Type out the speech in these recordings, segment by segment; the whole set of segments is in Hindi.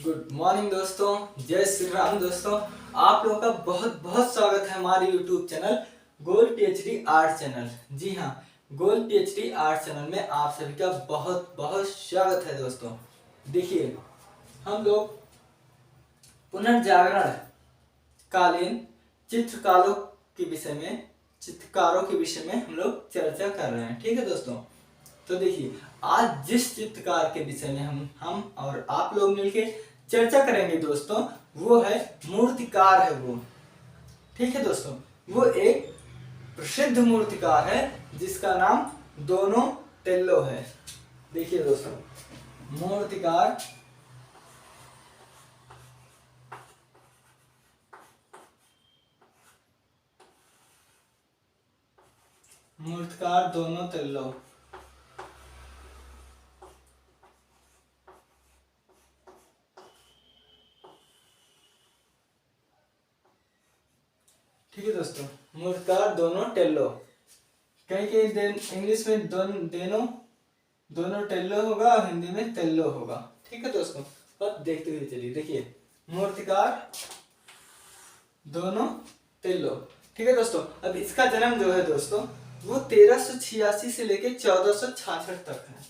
गुड मॉर्निंग दोस्तों, जय श्री राम दोस्तों। आप लोगों का बहुत बहुत स्वागत है हमारे YouTube channel gold PhD art channel. जी हाँ, गोल्ड पीएचडी आर्ट चैनल में आप सभी का बहुत बहुत स्वागत है दोस्तों। देखिए, हम लोग पुनर्जागरण कालीन चित्रकारों के विषय में हम लोग चर्चा कर रहे हैं। ठीक है दोस्तों, तो देखिए, आज जिस चित्रकार के विषय में हम और आप लोग मिलके चर्चा करेंगे दोस्तों, वो है मूर्तिकार है वो। ठीक है दोस्तों, वो एक प्रसिद्ध मूर्तिकार है जिसका नाम डोनाटेल्लो है। देखिए दोस्तों, मूर्तिकार डोनाटेल्लो। ठीक है दोस्तों, मूर्तिकार डोनाटेल्लो। कहीं इंग्लिश में डोनाटेल्लो होगा और हिंदी में तेल्लो होगा। ठीक है दोस्तों, अब देखते हुए चलिए। देखिए, मूर्तिकार डोनाटेल्लो। ठीक है दोस्तों, अब इसका जन्म जो है दोस्तों, वो 1386 से लेके 1466 तक है।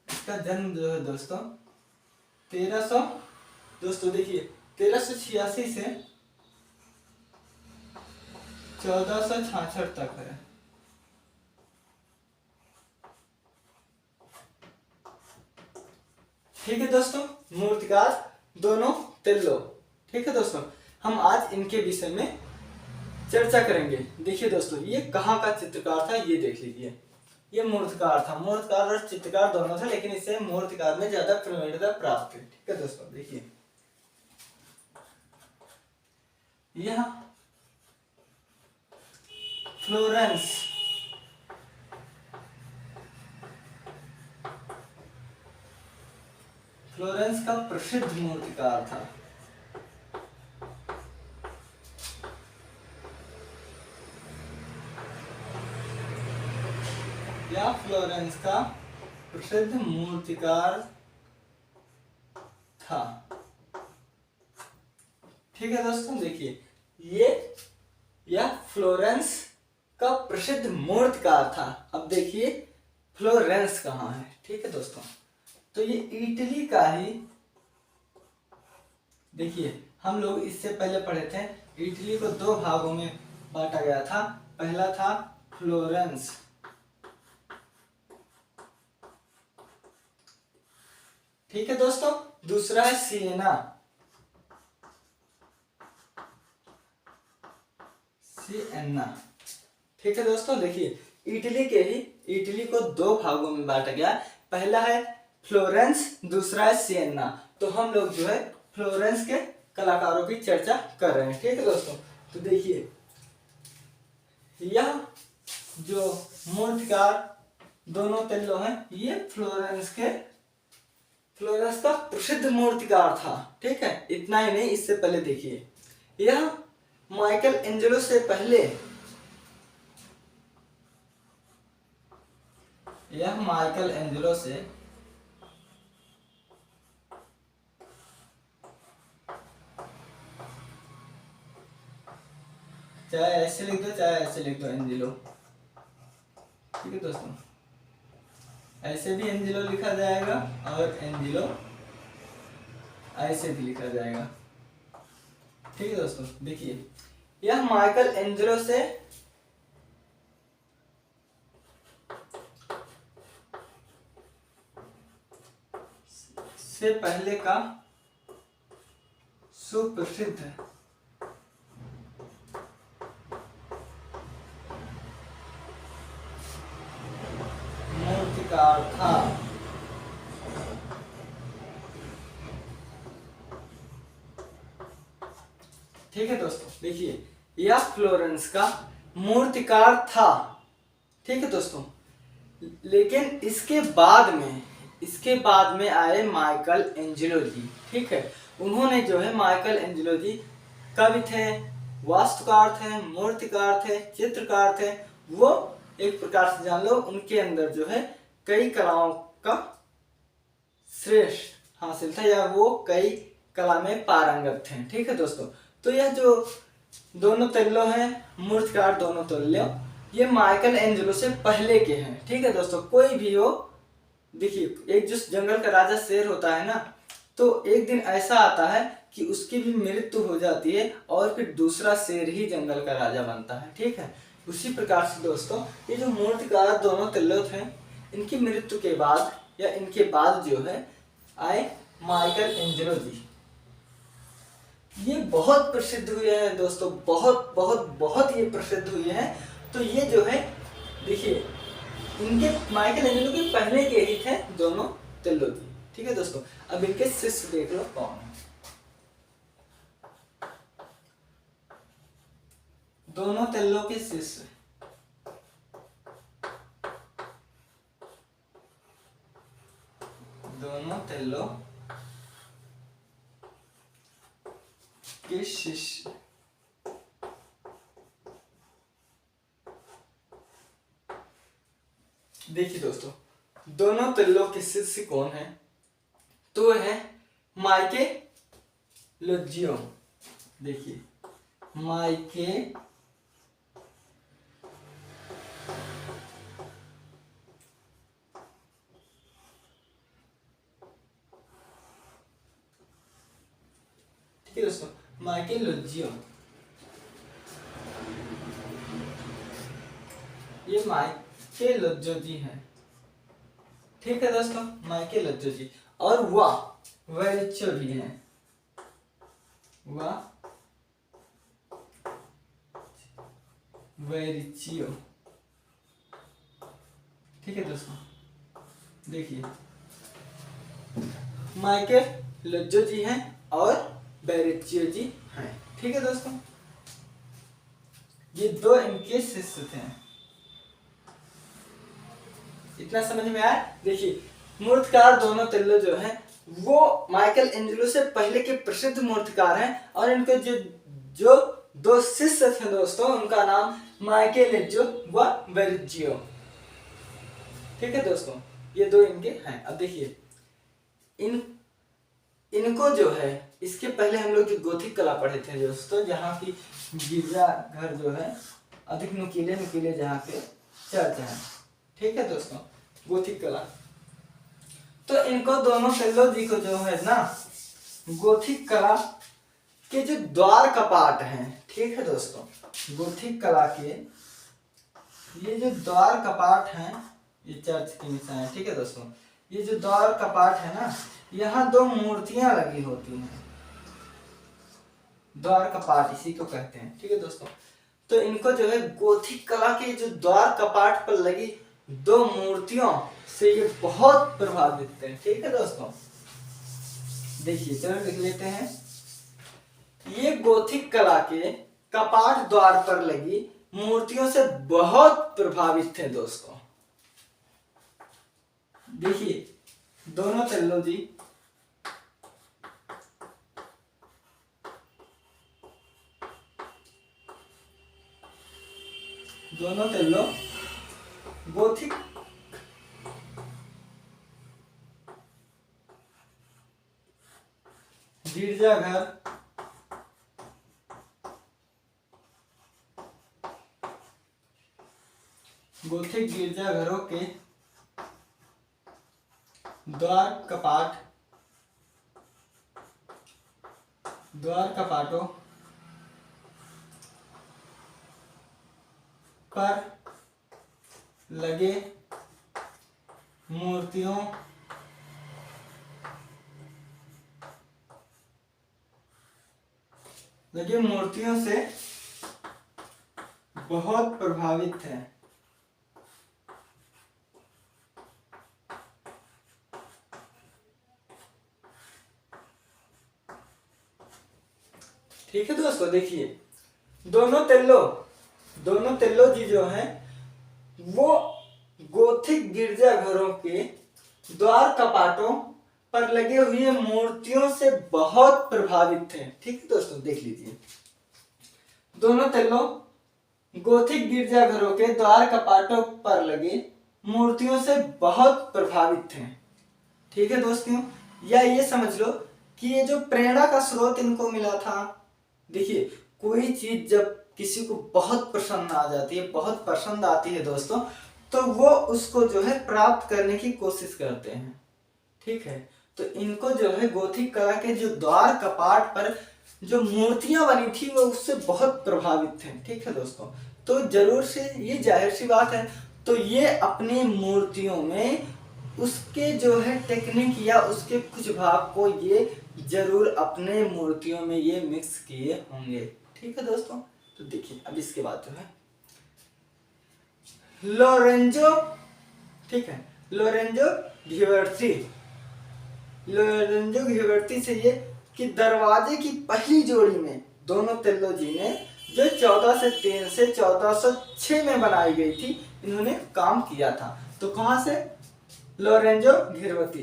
इसका जन्म जो है दोस्तों 1386 से 1466 तक है। ठीक है दोस्तों, मूर्तिकार डोनाटेल्लो। ठीक है दोस्तों, हम आज इनके विषय में चर्चा करेंगे। देखिए दोस्तों, ये कहाँ का चित्रकार था ये देख लीजिए। ये मूर्तिकार था। मूर्तिकार और चित्रकार दोनों थे, लेकिन इसे मूर्तिकार में ज्यादा प्रवीणता प्राप्त है। ठीक है दोस्तों, देखिए, यह फ्लोरेंस का प्रसिद्ध मूर्तिकार था। या फ्लोरेंस का प्रसिद्ध मूर्तिकार था। ठीक है दोस्तों, देखिए, यह फ्लोरेंस का प्रसिद्ध मूर्तिकार था। अब देखिए, फ्लोरेंस कहाँ है। ठीक है दोस्तों, तो ये इटली का ही, देखिए, हम लोग इससे पहले पढ़े थे, इटली को दो भागों में बांटा गया था। पहला था फ्लोरेंस, ठीक है दोस्तों, दूसरा है सिएना। ठीक है दोस्तों, देखिए, इटली को दो भागों में बांटा गया। पहला है फ्लोरेंस, दूसरा है सिएना। तो हम लोग जो है फ्लोरेंस के कलाकारों की चर्चा कर रहे हैं। ठीक है दोस्तों, तो देखिए, यह जो मूर्तिकार डोनाटेल्लो है, ये फ्लोरेंस का प्रसिद्ध मूर्तिकार था। ठीक है, इतना ही नहीं, इससे पहले देखिए, यह माइकल एंजेलो से पहले, चाहे ऐसे लिख दो चाहे ऐसे लिख दो, एंजेलो। ठीक है दोस्तों, ऐसे भी एंजेलो लिखा जाएगा और एंजेलो ऐसे भी लिखा जाएगा। ठीक है दोस्तों, देखिए, यह माइकल एंजेलो से पहले का सुप्रसिद्ध मूर्तिकार था। ठीक है दोस्तों, देखिए, यह फ्लोरेंस का मूर्तिकार था। ठीक है दोस्तों, लेकिन इसके बाद में आए माइकल एंजेलो जी। ठीक है, उन्होंने जो है, माइकल एंजेलो जी कवि थे, वास्तुकार थे, मूर्तिकार थे, चित्रकार थे। वो एक प्रकार से जान लो, उनके अंदर जो है कई कलाओं का श्रेष्ठ हासिल था, या वो कई कला में पारंगत थे। ठीक है दोस्तों, तो यह जो दोनों तेल्लो हैं, मूर्तिकार दोनों तेल्लो, ये माइकल एंजेलो से पहले के हैं। ठीक है दोस्तों, कोई भी हो, देखिए एक जो जंगल का राजा शेर होता है ना, तो एक दिन ऐसा आता है कि उसकी भी मृत्यु हो जाती है और फिर दूसरा शेर ही जंगल का राजा बनता है। ठीक है, उसी प्रकार से दोस्तों ये जो मूर्तिकार दोनों तेल्लो थे, इनकी मृत्यु के बाद या इनके बाद जो है आए माइकल एंजेलो जी। ये बहुत प्रसिद्ध हुए हैं दोस्तों, बहुत बहुत बहुत ये प्रसिद्ध हुए हैं। तो ये जो है देखिए, इनके माइकल एंजेलो के पहले के ही थे दोनों तेल्लो जी। ठीक है दोस्तों, अब इनके शिष्य देख लो कौन है। दोनों तेल्लो के शिष्य, दोनों तेल्लो के शिष्य, देखिए दोस्तों दोनों तेल्लो के शिष्य कौन है, तो है माइकेलैंजेलो। देखिए ठीक है दोस्तों, माइकेलैंजेलो, ये माइकेलैंजेलो जी हैं। ठीक है दोस्तों, माइकेलैंजेलो जी, और वह वेरिचियो भी हैं, वह वेरिचियो। ठीक है दोस्तों, देखिए माइकेलैंजेलो जी हैं और वेरिचियो जी हैं। ठीक है दोस्तों, ये दो इनके शिष्य थे। इतना समझ में आया। देखिए मूर्तिकार दोनों तेल्लो जो है वो माइकल एंजेलो से पहले के प्रसिद्ध मूर्तिकार हैं, और इनके जो जो दो शिष्य थे दोस्तों, उनका नाम माइकेलैंजेलो व वेरिचियो। ठीक है दोस्तों, ये दो इनके हैं। अब देखिए इनको जो है, इसके पहले हम लोग जो गोथिक कला पढ़े थे दोस्तों, जहाँ की गिरजा घर जो है अधिक नुकीले नुकीले जहाँ पे चर्च है। ठीक है दोस्तों, गोथिक कला, तो इनको दोनों तेल्लो जी को जो है ना, गोथिक कला के जो द्वार कपाट हैं, ठीक है दोस्तों, गोथिक कला के ये जो द्वार कपाट हैं, ये चर्च के निशान है। ठीक है दोस्तों, ये जो द्वार कपाट है ना, यहाँ दो मूर्तियां लगी होती हैं, द्वार कपाट इसी को कहते हैं। ठीक है दोस्तों, तो इनको जो है गोथिक कला के जो द्वार कपाट पर लगी दो मूर्तियों से ये बहुत प्रभावित थे। ठीक है दोस्तों, देखिए चलो लिख लेते हैं। ये गोथिक कला के कपाट द्वार पर लगी मूर्तियों से बहुत प्रभावित थे दोस्तों। देखिए दोनों तेल्लो जी गोथिक गिरजाघर गोथिक गिरजाघरों के द्वार कपाटों पर लगे मूर्तियों से बहुत प्रभावित थे। ठीक है दोस्तों, देखिए दोनों तेल्लो जी जो हैं वो गोथिक गिरजाघरों के द्वार कपाटों पर लगे हुए मूर्तियों से बहुत प्रभावित थे। ठीक है दोस्तों, देख लीजिए, दोनों तेल्लो गोथिक गिरजाघरों के द्वार कपाटों पर लगे मूर्तियों से बहुत प्रभावित थे। ठीक है दोस्तों, या ये समझ लो कि ये जो प्रेरणा का स्रोत इनको मिला था। देखिए, कोई चीज जब किसी को बहुत पसंद आ जाती है, बहुत पसंद आती है दोस्तों, तो वो उसको जो है प्राप्त करने की कोशिश करते हैं। ठीक है, तो इनको जो है गोथिक कला के जो द्वार कपाट पर जो मूर्तियां बनी थी वो उससे बहुत प्रभावित थे। ठीक है दोस्तों, तो जरूर से ये जाहिर सी बात है, तो ये अपनी मूर्तियों में उसके जो है टेक्निक या उसके कुछ भाग को ये जरूर अपने मूर्तियों में ये मिक्स किए होंगे। ठीक है दोस्तों, तो देखिए अब इसके बाद जो है लोरेंजो, ठीक है, लोरेंजो घिबर्ती, लोरेंजो घिबर्ती से ये कि दरवाजे की पहली जोड़ी में दोनों जी ने जो 1403 से 1406 में बनाई गई थी, इन्होंने काम किया था। तो कहां से? लोरेंजो घिबर्ती।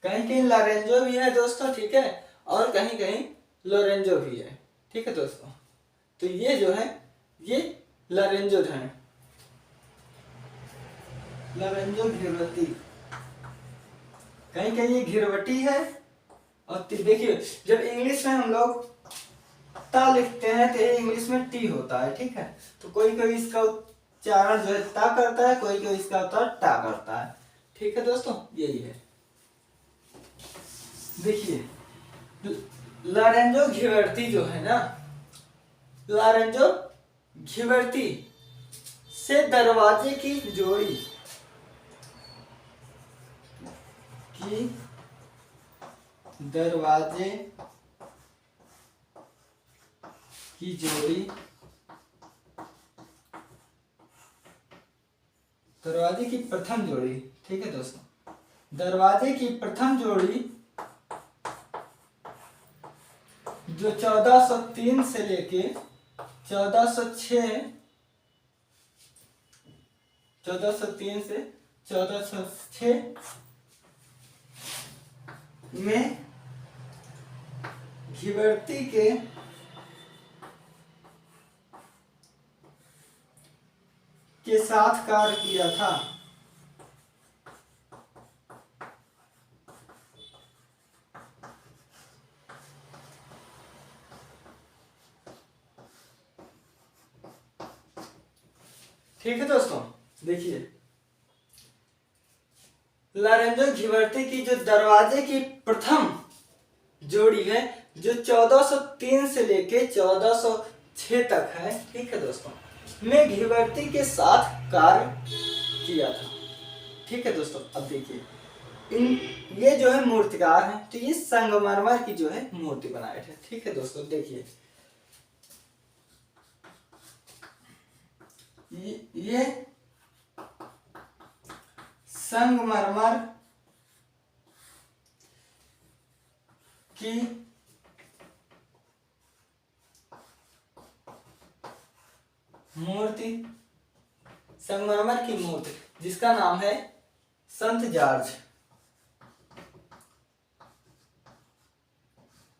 कहीं कहीं लोरेंजो भी है दोस्तों, ठीक है, और कहीं कहीं लोरेंजो भी है। ठीक है दोस्तों, तो ये जो है ये लोरेंजो है, लोरेंजो घिबर्ती। कहीं कहीं ये घिरवटी है। और देखिए, जब इंग्लिश में हम लोग ता लिखते हैं तो ये इंग्लिश में टी होता है। ठीक है, तो कोई कोई इसका उच्चारण जो है ता करता है, कोई कोई इसका उच्चारण टा करता है। ठीक है दोस्तों, यही है। देखिए, लोरेंजो घिबर्ती जो है ना, लोरेंजो घिबर्ती से दरवाजे की जोड़ी की दरवाजे की जोड़ी, दरवाजे की प्रथम जोड़ी। ठीक है दोस्तों, दरवाजे की प्रथम जोड़ी जो 1403 से लेके 1406, 1403 से 1406 में घिबर्ती के साथ कार्य किया था। ठीक है दोस्तों, देखिए, लोरेंजो घिबर्ती की जो दरवाजे की प्रथम जोड़ी है जो 1403 से लेके 1406 तक है, ठीक है दोस्तों, में घिबर्ती के साथ कार्य किया था। ठीक है दोस्तों, अब देखिए, ये जो है मूर्तिकार हैं, तो ये संगमरमर की जो है मूर्ति बनाए थे। ठीक है दोस्तों, देखिए, ये संगमरमर की मूर्ति, संगमरमर की मूर्ति जिसका नाम है संत जॉर्ज,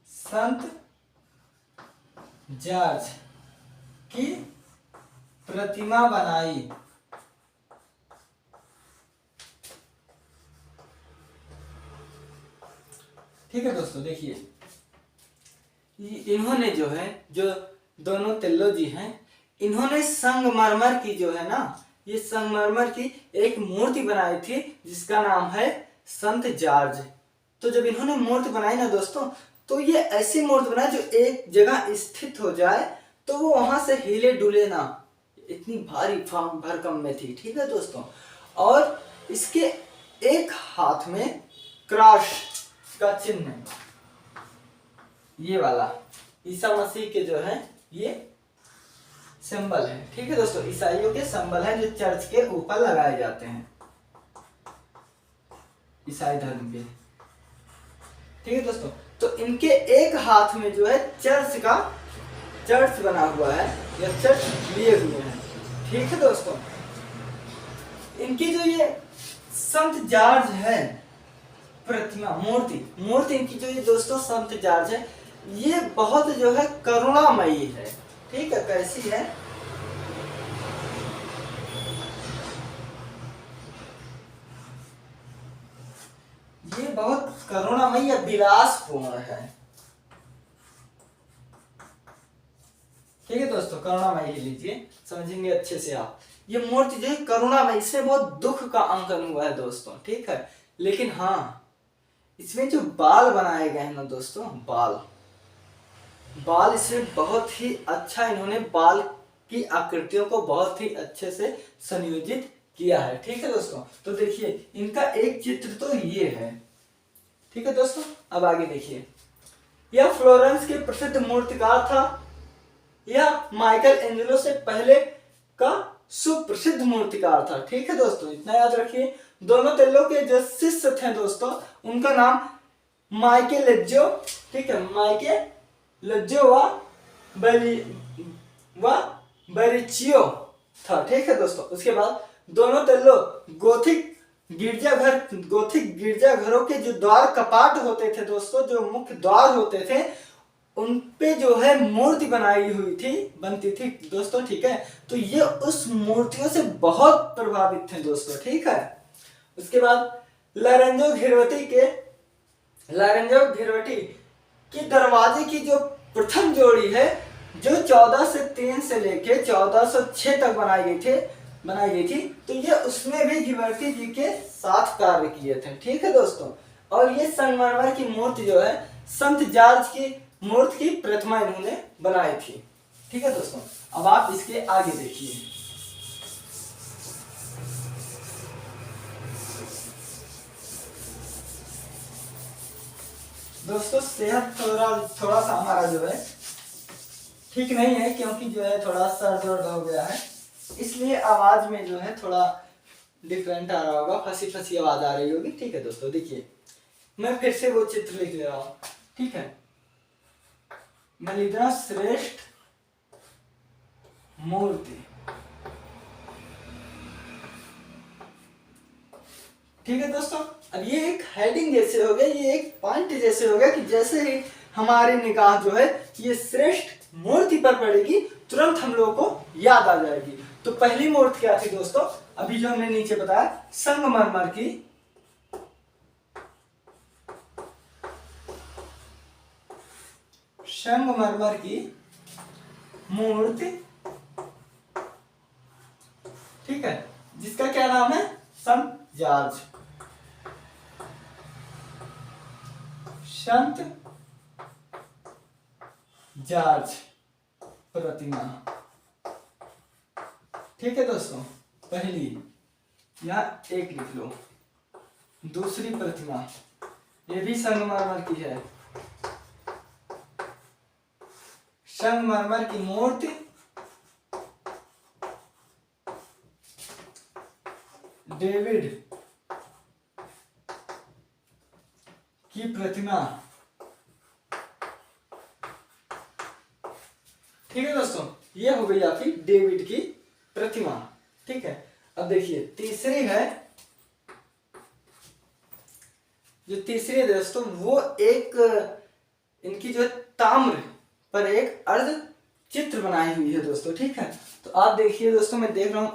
संत जॉर्ज की प्रतिमा बनाई। ठीक है दोस्तों, देखिए, इन्होंने जो है, जो दोनों तेल्लो जी हैं, इन्होंने संगमरमर की जो है ना, ये संगमरमर की एक मूर्ति बनाई थी जिसका नाम है संत जॉर्ज। तो जब इन्होंने मूर्ति बनाई ना दोस्तों, तो ये ऐसी मूर्ति बनाई जो एक जगह स्थित हो जाए तो वो वहां से हिले डुले ना, इतनी भारी भरकम में थी। ठीक है दोस्तों, और इसके एक हाथ में क्रॉस का चिन्ह है, ये वाला ईसा मसीह के जो है ये सिंबल है। ठीक है दोस्तों, ईसाइयों के सिंबल है जो चर्च के ऊपर लगाए जाते हैं ईसाई धर्म के। ठीक है दोस्तों, तो इनके एक हाथ में जो है चर्च बना हुआ है या चर्च लिए हुए हैं। ठीक है दोस्तों, इनकी जो ये संत जॉर्ज है प्रतिमा, मूर्ति इनकी जो ये दोस्तों संत जॉर्ज है, ये बहुत जो है करुणामयी है। ठीक है, कैसी है? करुणामयी या विलासपूर्ण है। ठीक है दोस्तों, करुणामयी ही लीजिए, समझेंगे अच्छे से आप। ये मूर्ति जो है करुणामयी, इसमें बहुत दुख का अंकन हुआ है दोस्तों, ठीक है। लेकिन हाँ, इसमें जो बाल बनाए गए हैं ना दोस्तों, बाल इसमें बहुत ही अच्छा, इन्होंने बाल की आकृतियों को बहुत ही अच्छे से संयोजित किया है। ठीक है दोस्तों, तो देखिए इनका एक चित्र तो ये है। ठीक है दोस्तों, अब आगे देखिए, यह फ्लोरेंस के प्रसिद्ध मूर्तिकार था। यह माइकल एंजेलो से पहले का सुप्रसिद्ध मूर्तिकार था। ठीक है दोस्तों, इतना याद रखिए। दोनोतेल्लो के जो शिष्य थे दोस्तों, उनका नाम माइकेलेंजेलो, ठीक है, माइकेलेंजेलो व बेरिचियो था। ठीक है दोस्तों, उसके बाद दोनोतेल्लो गोथिक गिरजाघरों के जो द्वार कपाट होते थे दोस्तों, जो मुख्य द्वार होते थे, उन पे जो है मूर्ति बनाई हुई थी, बनती थी दोस्तों। ठीक है, तो ये उस मूर्तियों से बहुत प्रभावित थे दोस्तों। ठीक है, उसके बाद लोरेंजो घिरवटी की दरवाजे की जो प्रथम जोड़ी है, जो 1403 से लेके 1406 तक बनाई गई थी, तो ये उसमें भी घिरवटी जी के साथ कार्य किए थे। ठीक है दोस्तों, और ये संगमरमर की मूर्ति जो है संत जॉर्ज की मूर्ति की प्रतिमा इन्होंने बनाई थी। ठीक है दोस्तों, अब आप इसके आगे देखिए। दोस्तों सेहत थोड़ा सा हमारा जो है ठीक नहीं है, क्योंकि जो है थोड़ा सर दर्द हो गया है, इसलिए आवाज में जो है थोड़ा डिफरेंट आ रहा होगा, फंसी फंसी आवाज आ रही होगी। ठीक है दोस्तों, देखिए मैं फिर से वो चित्र लिख ले रहा हूँ। ठीक है, मलिद्रा श्रेष्ठ मूर्ति। ठीक है दोस्तों, अब ये एक हेडिंग जैसे हो गया, ये एक पॉइंट जैसे हो गया कि जैसे ही हमारी निगाह जो है ये श्रेष्ठ मूर्ति पर पड़ेगी, तुरंत हम लोगों को याद आ जाएगी। तो पहली मूर्ति क्या थी दोस्तों, अभी जो हमने नीचे बताया, संगमरमर की मूर्ति। ठीक है, जिसका क्या नाम है, संत जॉर्ज, संत जॉर्ज प्रतिमा। ठीक है दोस्तों, पहली यह एक लिख लो। दूसरी प्रतिमा ये भी संगमरमर की है, संगमरमर की मूर्ति, डेविड की प्रतिमा। ठीक है दोस्तों, ये हो गई आपकी डेविड की प्रतिमा। ठीक है, अब देखिए तीसरी है, जो तीसरी है दोस्तों, वो एक इनकी जो ताम्र पर एक अर्ध चित्र बनाई हुई है दोस्तों। ठीक है, तो आप देखिए दोस्तों, मैं देख रहा हूं,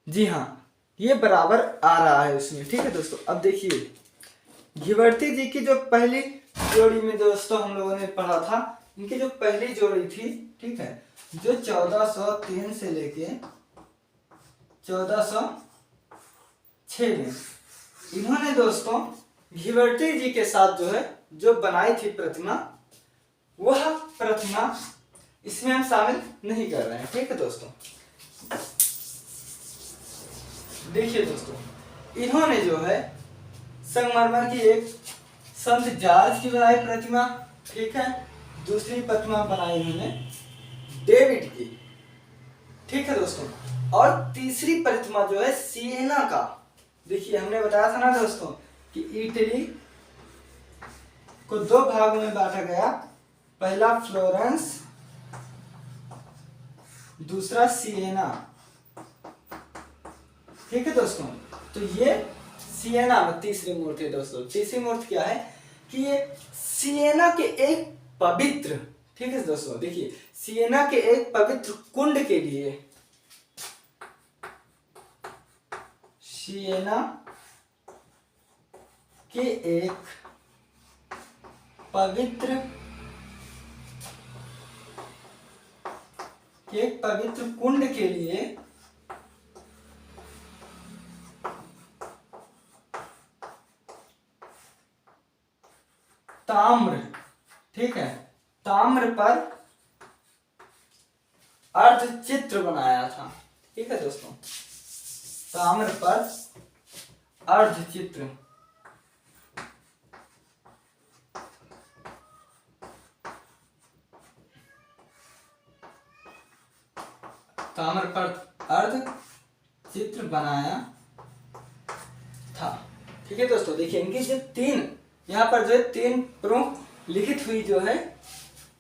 जी हाँ, ये बराबर आ रहा है उसमें। ठीक है दोस्तों, अब देखिए घिवर्ती जी की जो पहली जोड़ी में दोस्तों हम लोगों ने पढ़ा था, इनकी जो पहली जोड़ी थी, ठीक है, जो 1403 से लेके 1406 में इन्होंने दोस्तों घिवर्ती जी के साथ जो है जो बनाई थी प्रतिमा, वह प्रतिमा इसमें हम शामिल नहीं कर रहे हैं। ठीक है दोस्तों, देखिए दोस्तों, इन्होंने जो है संगमरमर की एक संत जॉर्ज की बनाई प्रतिमा, ठीक है, दूसरी प्रतिमा बनाई इन्होंने डेविड की। ठीक है दोस्तों, और तीसरी प्रतिमा जो है सिएना का। देखिए हमने बताया था ना दोस्तों कि इटली को दो भागों में बांटा गया, पहला फ्लोरेंस, दूसरा सिएना। ठीक है दोस्तों, तो ये सिएना में तीसरी मूर्ति है दोस्तों। तीसरी मूर्ति क्या है कि ये सिएना के एक पवित्र, ठीक है दोस्तों, देखिए सिएना के एक पवित्र कुंड के लिए, सिएना के एक पवित्र एक पवित्र कुंड के लिए ताम्र, ठीक है, ताम्र पर अर्धचित्र बनाया था। ठीक है दोस्तों, ताम्र पर अर्धचित्र, ताम्र पर अर्धचित्र बनाया था। ठीक है दोस्तों, देखिए इनकी जो तीन यहाँ पर जो तीन प्रमुख लिखित हुई जो है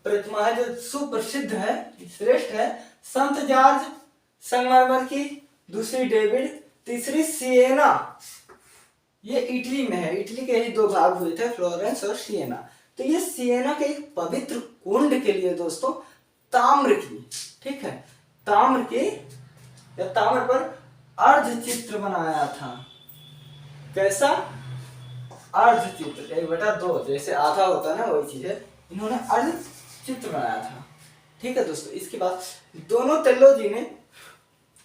प्रतिमा है, जो सुप्रसिद्ध है, श्रेष्ठ है, संत जॉर्ज संगमरमर की, दूसरी डेविड, तीसरी सिएना। ये इटली में है, इटली के ही दो भाग हुए थे, फ्लोरेंस और सिएना। तो ये सिएना के एक पवित्र कुंड के लिए दोस्तों ताम्र की, ठीक है, ताम्र की या ताम्र पर अर्धचित्र बनाया था। कैसा? अर्धचित्र, 1/2, जैसे आधा होता है ना, वही चीज है, इन्होंने अर्धचित्र बनाया था। ठीक है दोस्तों, इसके बाद दोनों तेल्लोजी ने,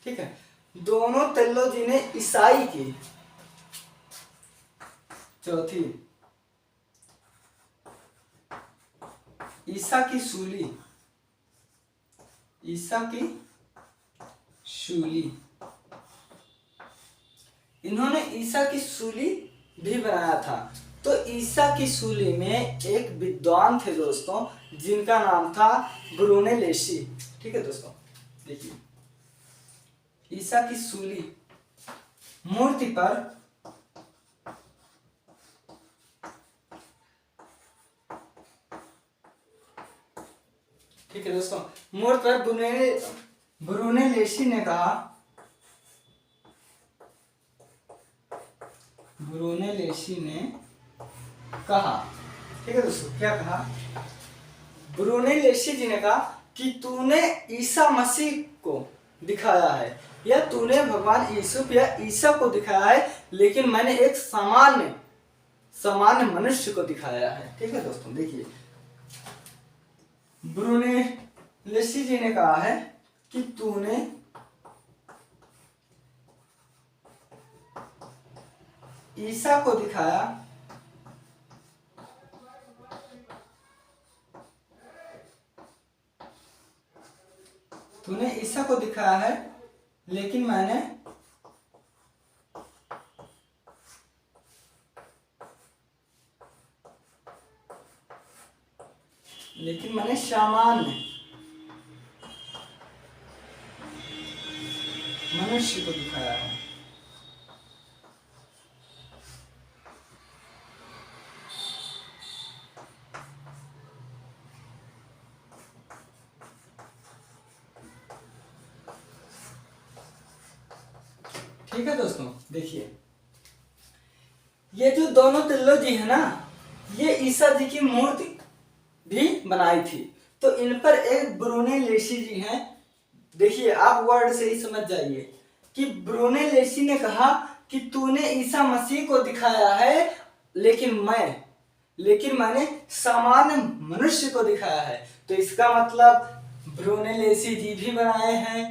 ठीक है, दोनों तेल्लोजी ने ईसाई की, चौथी ईसा की सूली, ईसा की सूली, इन्होंने ईसा की सूली भी बनाया था। तो ईसा की सूली में एक विद्वान थे दोस्तों, जिनका नाम था ब्रुनेलेसी। ठीक है दोस्तों, देखिए ईसा की सूली मूर्ति पर ठीक है दोस्तों, मूर्ति पर ब्रुनेलेसी ने कहा, ब्रुनेलेसी ने कहा, ठीक है दोस्तों, क्या कहा? ब्रुनेलेसी जी ने कहा कि तूने ईसा मसीह को दिखाया है, या तूने भगवान यीशु या ईसा को दिखाया है, लेकिन मैंने एक सामान्य मनुष्य को दिखाया है। ठीक है दोस्तों, देखिए ब्रुनेलेसी जी ने कहा है कि तूने ईसा को दिखाया, तूने ईसा को दिखाया है, लेकिन मैंने सामान्य मनुष्य को दिखाया है। ठीक है दोस्तों, देखिए ये जो दोनों तेल्लोजी है ना, ये ईसा जी की मूर्ति भी बनाई थी। तो इन पर एक ब्रुनेलेसी जी हैं, देखिए आप वर्ड से ही समझ जाइए कि ब्रुनेलेसी ने कहा कि तूने ईसा मसीह को दिखाया है, लेकिन मैंने सामान्य मनुष्य को दिखाया है। तो इसका मतलब ब्रुनेलेसी जी भी बनाए हैं।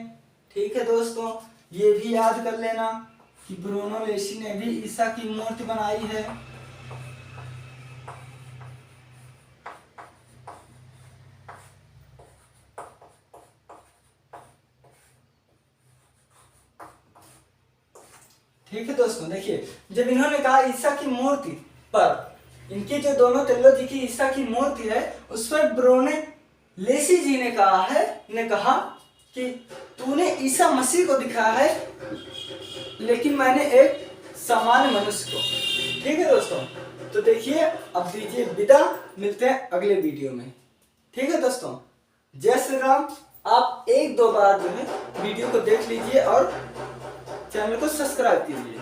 ठीक है दोस्तों, ये भी याद कर लेना कि ब्रुनेलेसी ने भी ईसा की मूर्ति बनाई है। ठीक है दोस्तों, देखिए जब इन्होंने कहा ईसा की मूर्ति पर, इनकी जो दोनों तेल्लोजी की ईसा की मूर्ति है, उस पर ब्रुनेलेसी जी ने कहा कि तूने ईसा मसीह को दिखाया है, लेकिन मैंने एक सामान्य मनुष्य को। ठीक है दोस्तों, तो देखिए अब दीजिए विदा, मिलते हैं अगले वीडियो में। ठीक है दोस्तों, जय श्री राम। आप 1-2 बार जो है वीडियो को देख लीजिए और चैनल को सब्सक्राइब कीजिए।